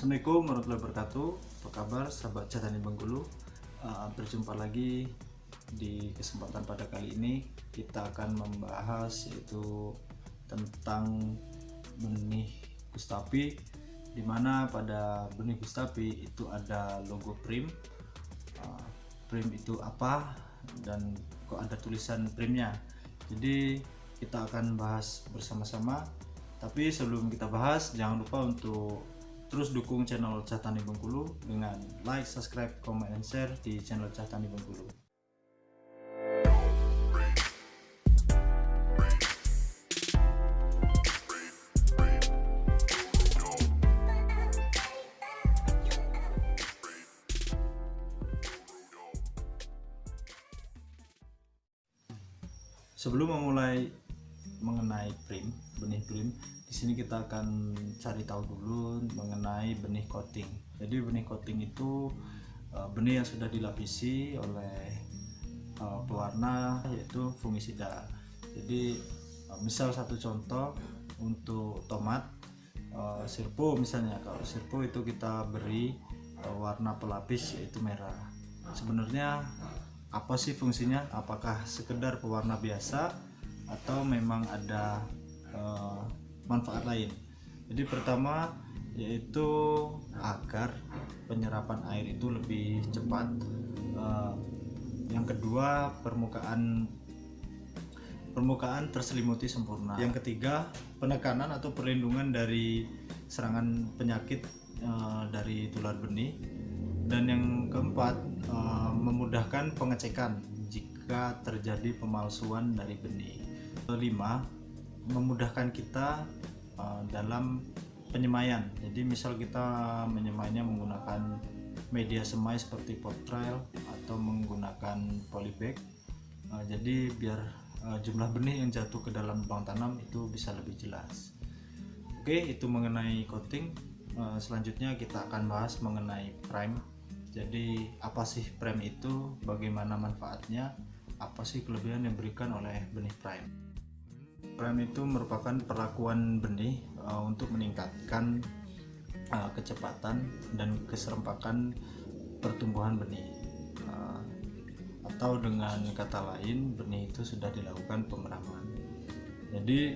Assalamualaikum warahmatullahi wabarakatuh. Apa kabar sahabat Catani Bengkulu? Berjumpa lagi di kesempatan pada kali ini. Kita akan membahas yaitu tentang benih Gustavi, dimana pada benih Gustavi itu ada logo Prim. Prim itu apa dan kok ada tulisan Primnya? Jadi kita akan bahas bersama-sama. Tapi sebelum kita bahas, jangan lupa untuk terus dukung channel Catani Bengkulu dengan like, subscribe, comment, and share di channel Catani Bengkulu. Sebelum memulai mengenai benih prim, di sini kita akan cari tahu dulu mengenai benih coating. Jadi benih coating itu benih yang sudah dilapisi oleh pewarna yaitu fungisida. Jadi misal satu contoh untuk tomat, sirpo misalnya. Kalau sirpo itu kita beri warna pelapis yaitu merah. Sebenarnya apa sih fungsinya? Apakah sekedar pewarna biasa atau memang ada manfaat lain? Jadi pertama yaitu agar penyerapan air itu lebih cepat. Yang kedua, permukaan terselimuti sempurna. Yang ketiga, penekanan atau perlindungan dari serangan penyakit dari tular benih. Dan yang keempat, memudahkan pengecekan jika terjadi pemalsuan dari benih. Kelima, memudahkan kita dalam penyemaian. Jadi misal kita menyemainya menggunakan media semai seperti pot trial atau menggunakan polybag, jadi biar jumlah benih yang jatuh ke dalam lubang tanam itu bisa lebih jelas. Oke, itu mengenai coating. Selanjutnya kita akan bahas mengenai prime. Jadi apa sih prime itu, bagaimana manfaatnya, apa sih kelebihan yang diberikan oleh benih prime. Prime itu merupakan perlakuan benih untuk meningkatkan kecepatan dan keserempakan pertumbuhan benih, atau dengan kata lain benih itu sudah dilakukan pemeraman. Jadi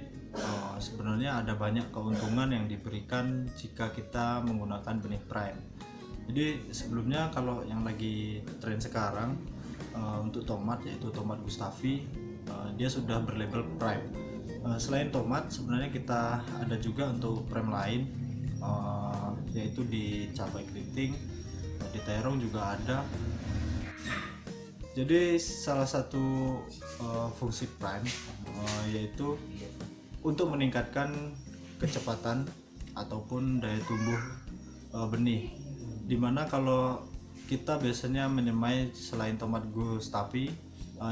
sebenarnya ada banyak keuntungan yang diberikan jika kita menggunakan benih prime. Jadi sebelumnya kalau yang lagi tren sekarang untuk tomat yaitu tomat Gustavi, dia sudah berlabel prime. Selain tomat sebenarnya kita ada juga untuk prime lain, yaitu di cabai keriting, di terong juga ada. Jadi salah satu fungsi prime yaitu untuk meningkatkan kecepatan ataupun daya tumbuh benih. Dimana kalau kita biasanya menyemai selain tomat Gustavi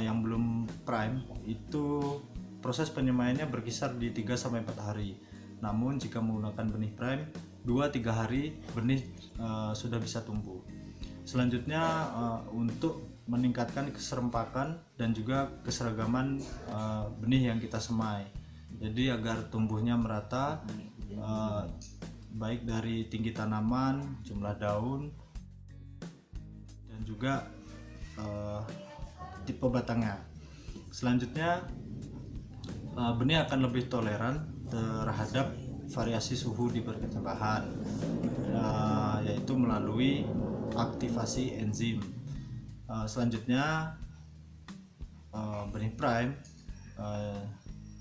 yang belum prime, itu proses penyemaiannya berkisar di 3-4 hari. Namun jika menggunakan benih prime, 2-3 hari benih sudah bisa tumbuh. Selanjutnya untuk meningkatkan keserempakan dan juga keseragaman benih yang kita semai. Jadi agar tumbuhnya merata, baik dari tinggi tanaman, jumlah daun, dan juga tipe batangnya. Selanjutnya benih akan lebih toleran terhadap variasi suhu di berbagai bahan, yaitu melalui aktivasi enzim. Selanjutnya benih prime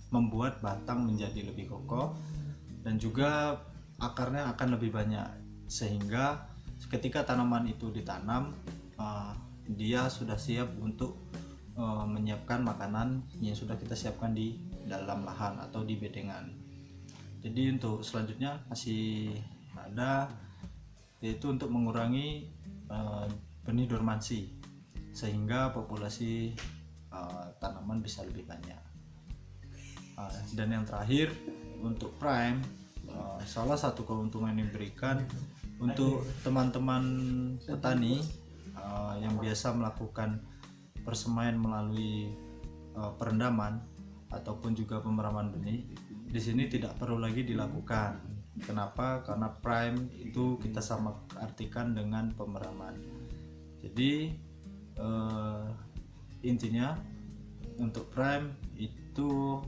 membuat batang menjadi lebih kokoh dan juga akarnya akan lebih banyak, sehingga ketika tanaman itu ditanam dia sudah siap untuk menyiapkan makanan yang sudah kita siapkan di dalam lahan atau di bedengan. Jadi untuk selanjutnya masih ada, yaitu untuk mengurangi benih dormansi sehingga populasi tanaman bisa lebih banyak. Dan yang terakhir untuk prime, salah satu keuntungan yang diberikan untuk teman-teman petani yang biasa melakukan persemaian melalui perendaman ataupun juga pemeraman benih, di sini tidak perlu lagi dilakukan. Kenapa? Karena prime itu kita sama artikan dengan pemeraman. Jadi intinya untuk prime itu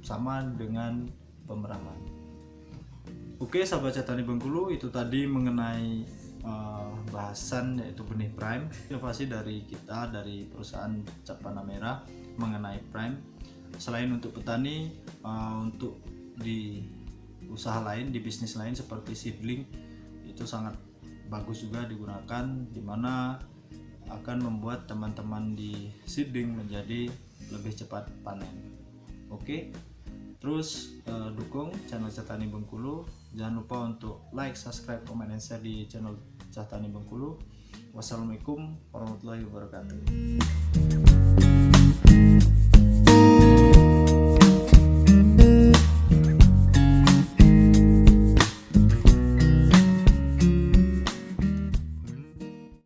sama dengan pemeraman. Oke sahabat Cap Tani Bengkulu, itu tadi mengenai bahasan yaitu benih prime, inovasi dari kita dari perusahaan Cap Panah Merah mengenai prime. Selain untuk petani, untuk di usaha lain, di bisnis lain seperti seedling, itu sangat bagus juga digunakan, dimana akan membuat teman-teman di seedling menjadi lebih cepat panen. Oke, terus dukung channel Cap Tani Bengkulu. Jangan lupa untuk like, subscribe, comment, dan share di channel Cap Tani Bengkulu. Wassalamualaikum warahmatullahi wabarakatuh.